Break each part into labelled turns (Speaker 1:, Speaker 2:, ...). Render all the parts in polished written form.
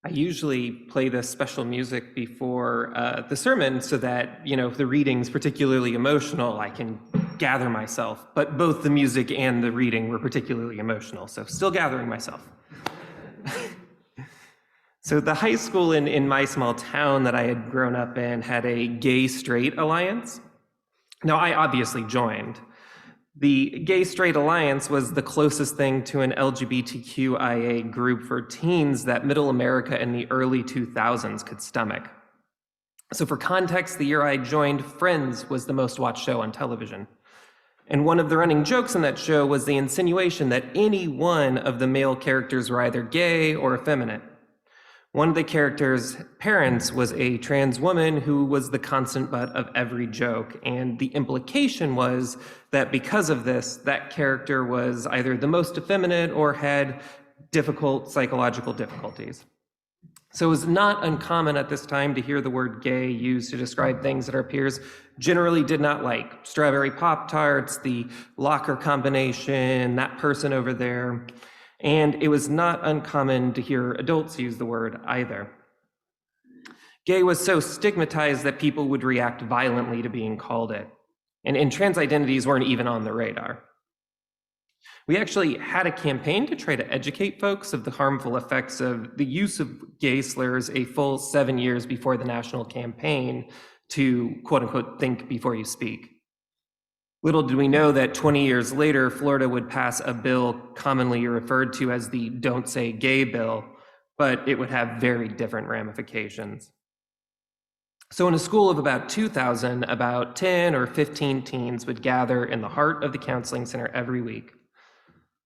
Speaker 1: I usually play this special music before the sermon so that, if the reading's particularly emotional, I can gather myself. But both the music and the reading were particularly emotional, so still gathering myself. So the high school in my small town that I had grown up in had a gay-straight alliance. Now, I obviously joined. The Gay-Straight Alliance was the closest thing to an LGBTQIA group for teens that Middle America in the early 2000s could stomach. So for context, the year I joined, Friends was the most watched show on television. And one of the running jokes in that show was the insinuation that any one of the male characters were either gay or effeminate. One of the characters' parents was a trans woman who was the constant butt of every joke, and the implication was that because of this, that character was either the most effeminate or had difficult psychological difficulties. So it was not uncommon at this time to hear the word gay used to describe things that our peers generally did not like. Strawberry Pop-Tarts, the locker combination, that person over there. And it was not uncommon to hear adults use the word either. Gay was so stigmatized that people would react violently to being called it. And trans identities weren't even on the radar. We actually had a campaign to try to educate folks of the harmful effects of the use of gay slurs a full 7 years before the national campaign to, quote unquote, think before you speak. Little did we know that 20 years later, Florida would pass a bill commonly referred to as the Don't Say Gay bill, but it would have very different ramifications. So in a school of about 2,000, about 10 or 15 teens would gather in the heart of the counseling center every week.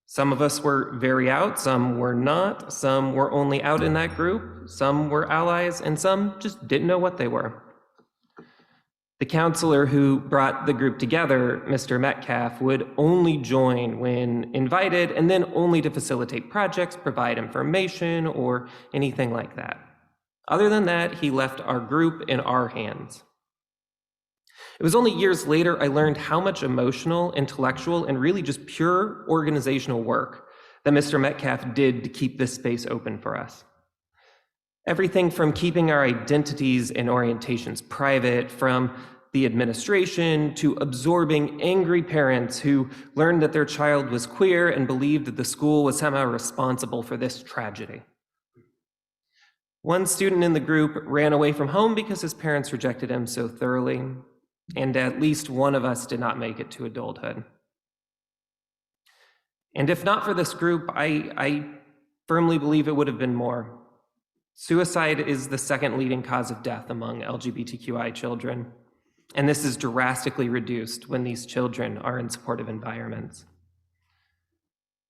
Speaker 1: Some of us were very out, some were not, some were only out in that group, some were allies, and some just didn't know what they were. The counselor who brought the group together, Mr. Metcalf, would only join when invited, and then only to facilitate projects, provide information, or anything like that. Other than that, he left our group in our hands. It was only years later I learned how much emotional, intellectual, and really just pure organizational work that Mr. Metcalf did to keep this space open for us. Everything from keeping our identities and orientations private, from the administration to absorbing angry parents who learned that their child was queer and believed that the school was somehow responsible for this tragedy. One student in the group ran away from home because his parents rejected him so thoroughly, and at least one of us did not make it to adulthood. And if not for this group, I firmly believe it would have been more. Suicide is the second leading cause of death among LGBTQI children, and this is drastically reduced when these children are in supportive environments.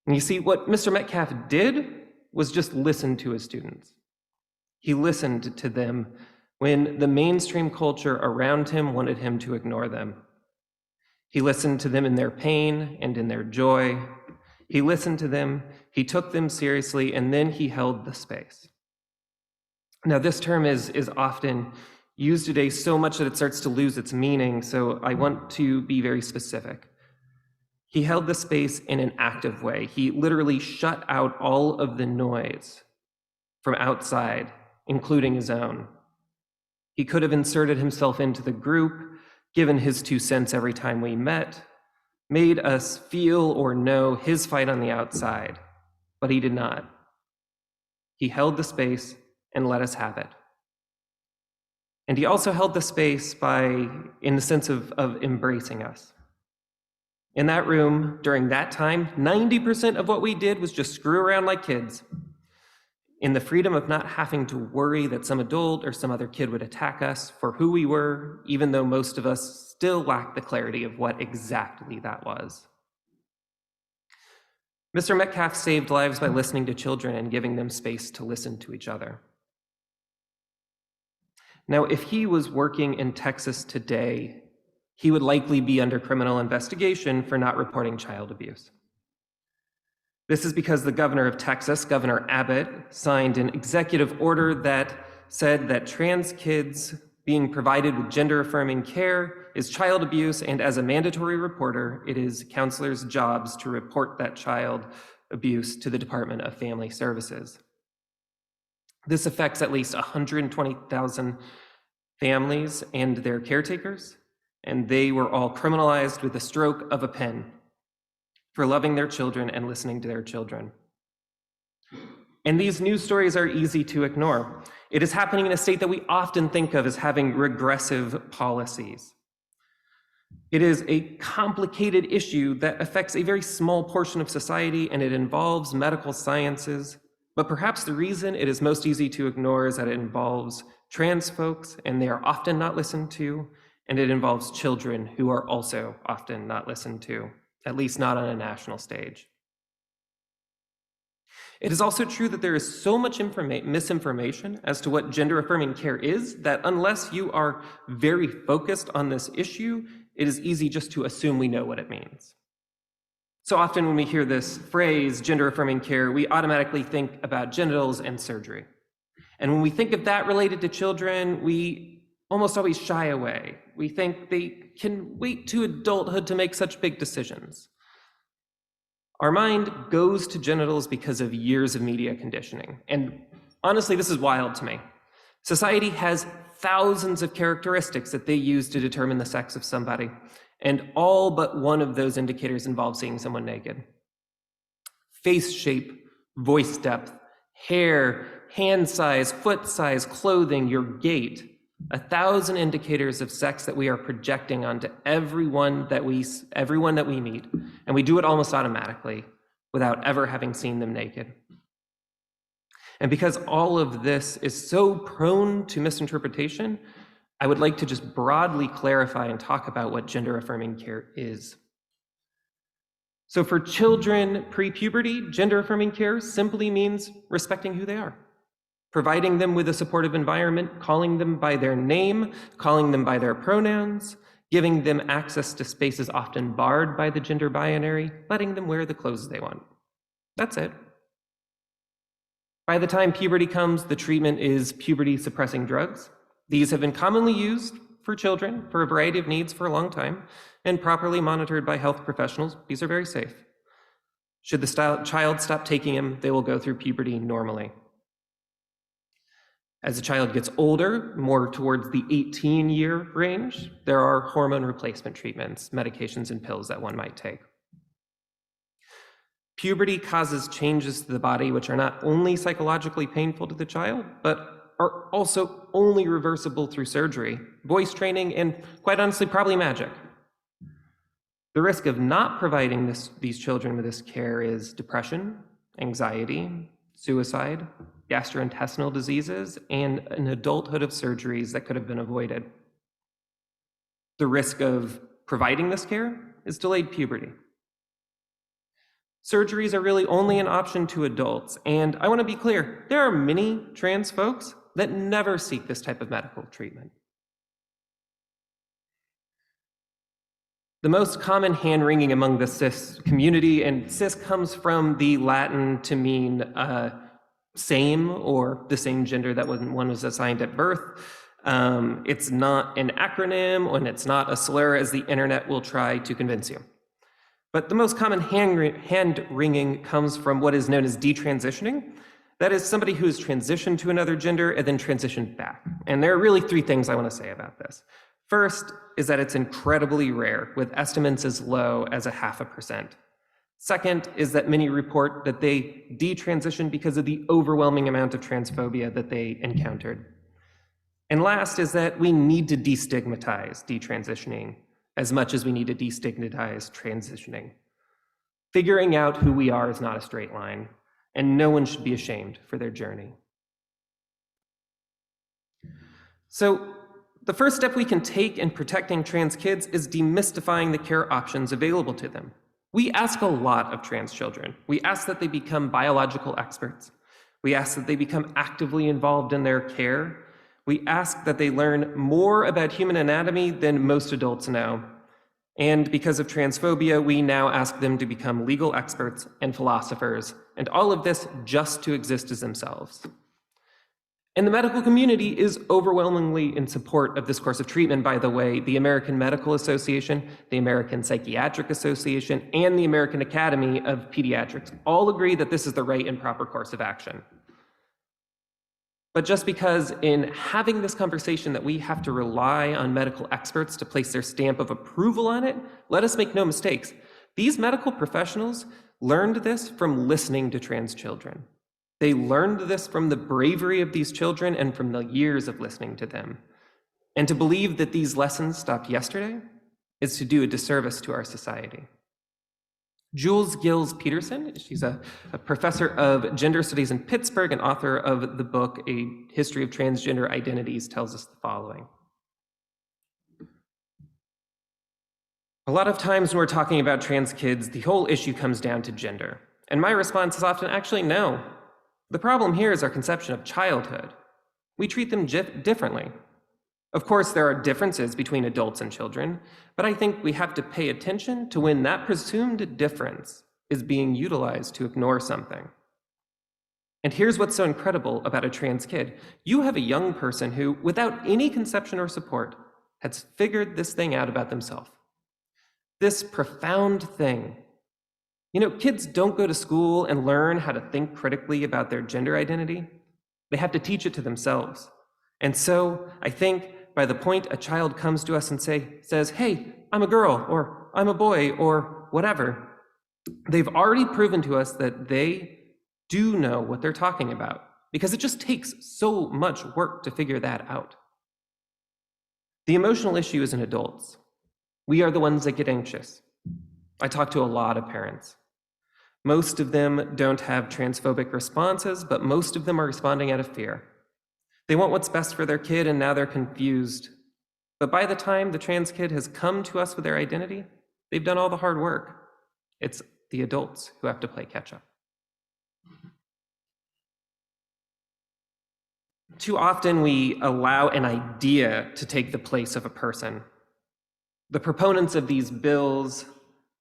Speaker 1: And you see, what Mr. Metcalf did was just listen to his students. He listened to them when the mainstream culture around him wanted him to ignore them. He listened to them in their pain and in their joy. He listened to them, he took them seriously, and then he held the space. Now, this term is often used today so much that it starts to lose its meaning, so I want to be very specific. He held the space in an active way. He literally shut out all of the noise from outside, including his own. He could have inserted himself into the group, given his 2 cents every time we met, made us feel or know his fight on the outside, but he did not. He held the space and let us have it. And he also held the space in the sense of embracing us. In that room, during that time, 90% of what we did was just screw around like kids, in the freedom of not having to worry that some adult or some other kid would attack us for who we were, even though most of us still lacked the clarity of what exactly that was. Mr. Metcalf saved lives by listening to children and giving them space to listen to each other. Now, if he was working in Texas today, he would likely be under criminal investigation for not reporting child abuse. This is because the governor of Texas, Governor Abbott, signed an executive order that said that trans kids being provided with gender-affirming care is child abuse, and as a mandatory reporter, it is counselors' jobs to report that child abuse to the Department of Family Services. This affects at least 120,000 families and their caretakers, and they were all criminalized with the stroke of a pen for loving their children and listening to their children. And these news stories are easy to ignore. It is happening in a state that we often think of as having regressive policies. It is a complicated issue that affects a very small portion of society, and it involves medical sciences. But perhaps the reason it is most easy to ignore is that it involves trans folks, and they are often not listened to, and it involves children who are also often not listened to, at least not on a national stage. It is also true that there is so much misinformation as to what gender-affirming care is that unless you are very focused on this issue, it is easy just to assume we know what it means. So often when we hear this phrase, gender-affirming care, we automatically think about genitals and surgery. And when we think of that related to children, we almost always shy away. We think they can wait to adulthood to make such big decisions. Our mind goes to genitals because of years of media conditioning. And honestly, this is wild to me. Society has thousands of characteristics that they use to determine the sex of somebody, and all but one of those indicators involves seeing someone naked. Face shape, voice depth, hair, hand size, foot size, clothing, your gait. 1,000 indicators of sex that we are projecting onto everyone that we meet, and we do it almost automatically without ever having seen them naked. And because all of this is so prone to misinterpretation, I would like to just broadly clarify and talk about what gender-affirming care is. So for children pre-puberty, gender-affirming care simply means respecting who they are, providing them with a supportive environment, calling them by their name, calling them by their pronouns, giving them access to spaces often barred by the gender binary, letting them wear the clothes they want. That's it. By the time puberty comes, the treatment is puberty-suppressing drugs. These have been commonly used for children for a variety of needs for a long time and properly monitored by health professionals. These are very safe. Should the child stop taking them, they will go through puberty normally. As the child gets older, more towards the 18-year range, there are hormone replacement treatments, medications, and pills that one might take. Puberty causes changes to the body which are not only psychologically painful to the child, but are also only reversible through surgery, voice training, and quite honestly, probably magic. The risk of not providing these children with this care is depression, anxiety, suicide, gastrointestinal diseases, and an adulthood of surgeries that could have been avoided. The risk of providing this care is delayed puberty. Surgeries are really only an option to adults, and I want to be clear, there are many trans folks that never seek this type of medical treatment. The most common hand-wringing among the cis community, and cis comes from the Latin to mean same or the same gender that one was assigned at birth. It's not an acronym and it's not a slur as the internet will try to convince you. But the most common hand-wringing comes from what is known as detransitioning. That is somebody who has transitioned to another gender and then transitioned back. And there are really three things I want to say about this. First is that it's incredibly rare, with estimates as low as 0.5%. Second is that many report that they detransitioned because of the overwhelming amount of transphobia that they encountered. And last is that we need to destigmatize detransitioning as much as we need to destigmatize transitioning. Figuring out who we are is not a straight line, and no one should be ashamed for their journey. So the first step we can take in protecting trans kids is demystifying the care options available to them. We ask a lot of trans children. We ask that they become biological experts. We ask that they become actively involved in their care. We ask that they learn more about human anatomy than most adults know. And because of transphobia, we now ask them to become legal experts and philosophers, and all of this just to exist as themselves. And the medical community is overwhelmingly in support of this course of treatment, by the way. The American Medical Association, the American Psychiatric Association, and the American Academy of Pediatrics all agree that this is the right and proper course of action. But just because in having this conversation that we have to rely on medical experts to place their stamp of approval on it, let us make no mistakes. These medical professionals learned this from listening to trans children. They learned this from the bravery of these children and from the years of listening to them. And to believe that these lessons stopped yesterday is to do a disservice to our society. Jules Gills Peterson, she's a professor of gender studies in Pittsburgh and author of the book, A History of Transgender Identities, tells us the following. A lot of times when we're talking about trans kids, the whole issue comes down to gender. And my response is often, actually, no. The problem here is our conception of childhood. We treat them differently. Of course, there are differences between adults and children, but I think we have to pay attention to when that presumed difference is being utilized to ignore something. And here's what's so incredible about a trans kid. You have a young person who, without any conception or support, has figured this thing out about themselves. This profound thing. You know, kids don't go to school and learn how to think critically about their gender identity. They have to teach it to themselves. And so I think by the point a child comes to us and says, hey, I'm a girl, or I'm a boy, or whatever, they've already proven to us that they do know what they're talking about, because it just takes so much work to figure that out. The emotional issue is in adults. We are the ones that get anxious. I talk to a lot of parents. Most of them don't have transphobic responses, but most of them are responding out of fear. They want what's best for their kid, and now they're confused. But by the time the trans kid has come to us with their identity, they've done all the hard work. It's the adults who have to play catch up. Too often we allow an idea to take the place of a person. The proponents of these bills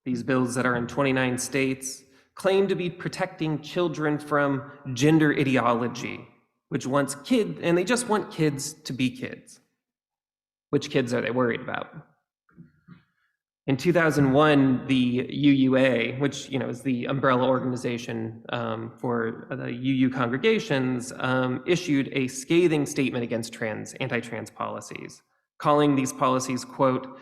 Speaker 1: that are in 29 states, claim to be protecting children from gender ideology, which wants kids, and they just want kids to be kids. Which kids are they worried about? In 2001, the UUA, which is the umbrella organization for the UU congregations, issued a scathing statement against anti-trans policies, calling these policies, quote,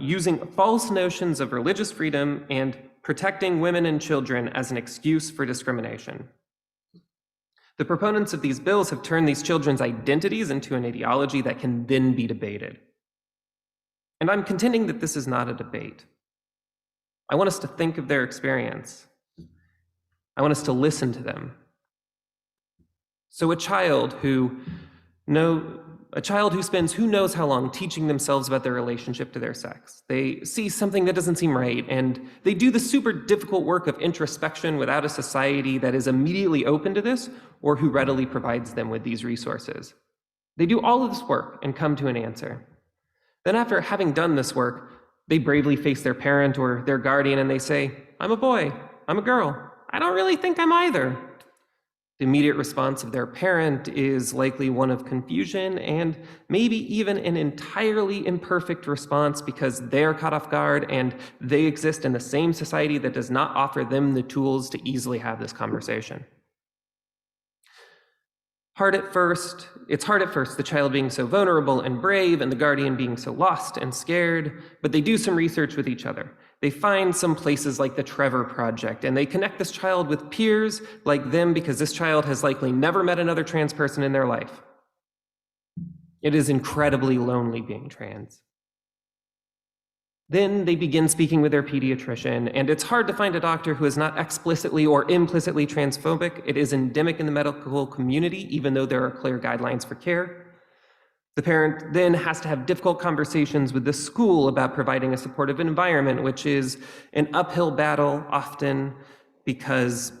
Speaker 1: using false notions of religious freedom and protecting women and children as an excuse for discrimination. The proponents of these bills have turned these children's identities into an ideology that can then be debated. And I'm contending that this is not a debate. I want us to think of their experience. I want us to listen to them. So a child who spends who knows how long teaching themselves about their relationship to their sex. They see something that doesn't seem right, and they do the super difficult work of introspection without a society that is immediately open to this or who readily provides them with these resources. They do all of this work and come to an answer. Then after having done this work, they bravely face their parent or their guardian and they say, I'm a boy, I'm a girl, I don't really think I'm either. The immediate response of their parent is likely one of confusion and maybe even an entirely imperfect response because they are caught off guard and they exist in the same society that does not offer them the tools to easily have this conversation. It's hard at first, the child being so vulnerable and brave and the guardian being so lost and scared, but they do some research with each other. They find some places like the Trevor Project, and they connect this child with peers like them because this child has likely never met another trans person in their life. It is incredibly lonely being trans. Then they begin speaking with their pediatrician, and it's hard to find a doctor who is not explicitly or implicitly transphobic. It is endemic in the medical community, even though there are clear guidelines for care. The parent then has to have difficult conversations with the school about providing a supportive environment, which is an uphill battle often because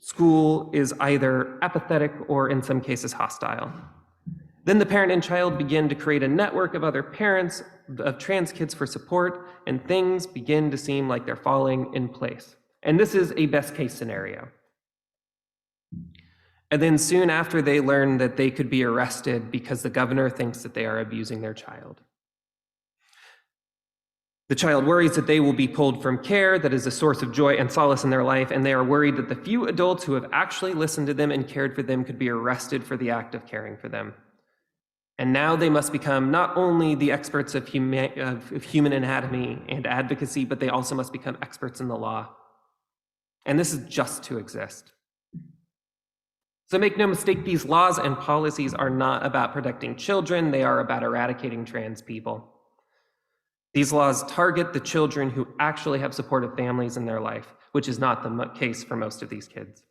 Speaker 1: school is either apathetic or in some cases hostile. Then the parent and child begin to create a network of other parents of trans kids for support, and things begin to seem like they're falling in place. And this is a best case scenario. And then soon after, they learn that they could be arrested because the governor thinks that they are abusing their child. The child worries that they will be pulled from care that is a source of joy and solace in their life, and they are worried that the few adults who have actually listened to them and cared for them could be arrested for the act of caring for them. And now they must become not only the experts of human anatomy and advocacy, but they also must become experts in the law. And this is just to exist. So make no mistake, these laws and policies are not about protecting children, they are about eradicating trans people. These laws target the children who actually have supportive families in their life, which is not the case for most of these kids.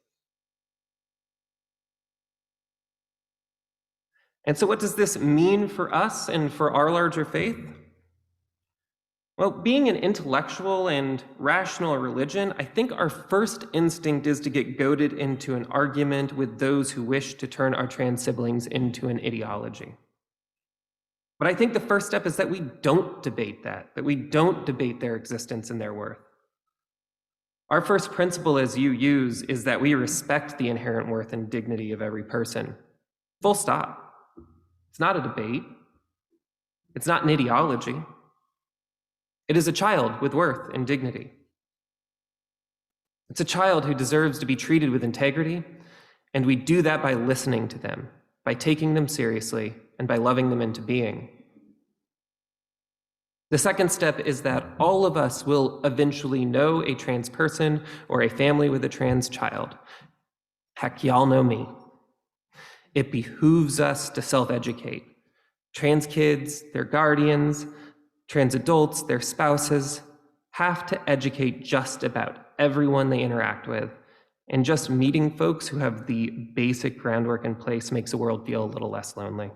Speaker 1: And so what does this mean for us and for our larger faith? Well, being an intellectual and rational religion, I think our first instinct is to get goaded into an argument with those who wish to turn our trans siblings into an ideology. But I think the first step is that we don't debate that we don't debate their existence and their worth. Our first principle as UUs is that we respect the inherent worth and dignity of every person. Full stop. It's not a debate. It's not an ideology. It is a child with worth and dignity. It's a child who deserves to be treated with integrity, and we do that by listening to them, by taking them seriously, and by loving them into being. The second step is that all of us will eventually know a trans person or a family with a trans child. Heck, y'all know me. It behooves us to self-educate. Trans kids, their guardians, trans adults, their spouses, have to educate just about everyone they interact with. And just meeting folks who have the basic groundwork in place makes the world feel a little less lonely.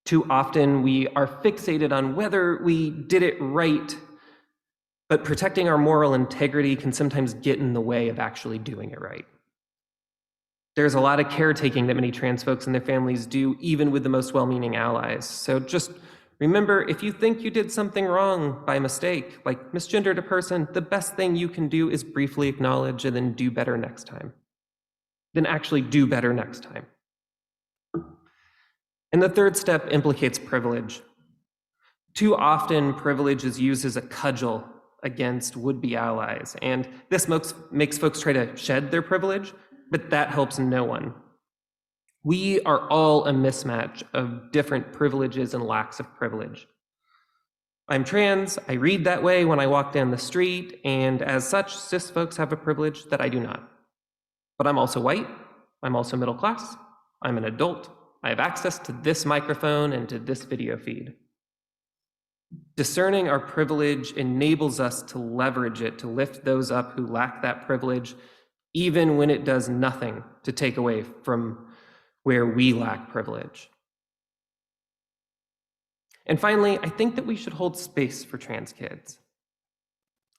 Speaker 1: Too often we are fixated on whether we did it right, but protecting our moral integrity can sometimes get in the way of actually doing it right. There's a lot of caretaking that many trans folks and their families do, even with the most well-meaning allies. So just remember, if you think you did something wrong by mistake, like misgendered a person, the best thing you can do is briefly acknowledge and then do better next time. Then actually do better next time. And the third step implicates privilege. Too often, privilege is used as a cudgel against would-be allies, and this makes folks try to shed their privilege, but that helps no one. We are all a mismatch of different privileges and lacks of privilege. I'm trans, I read that way when I walk down the street, and as such, cis folks have a privilege that I do not. But I'm also white, I'm also middle class, I'm an adult, I have access to this microphone and to this video feed. Discerning our privilege enables us to leverage it, to lift those up who lack that privilege, even when it does nothing to take away from where we lack privilege. And finally, I think that we should hold space for trans kids.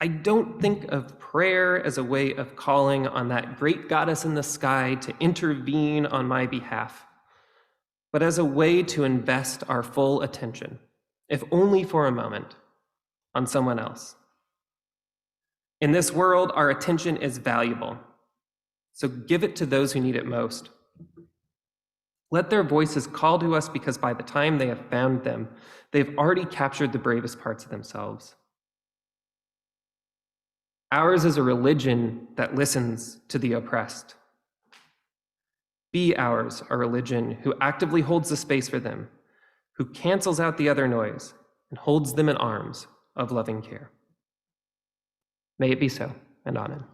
Speaker 1: I don't think of prayer as a way of calling on that great goddess in the sky to intervene on my behalf, but as a way to invest our full attention, if only for a moment, on someone else. In this world, our attention is valuable, so give it to those who need it most. Let their voices call to us, because by the time they have found them, they've already captured the bravest parts of themselves. Ours is a religion that listens to the oppressed. Be ours a religion who actively holds the space for them, who cancels out the other noise and holds them in arms of loving care. May it be so, and amen.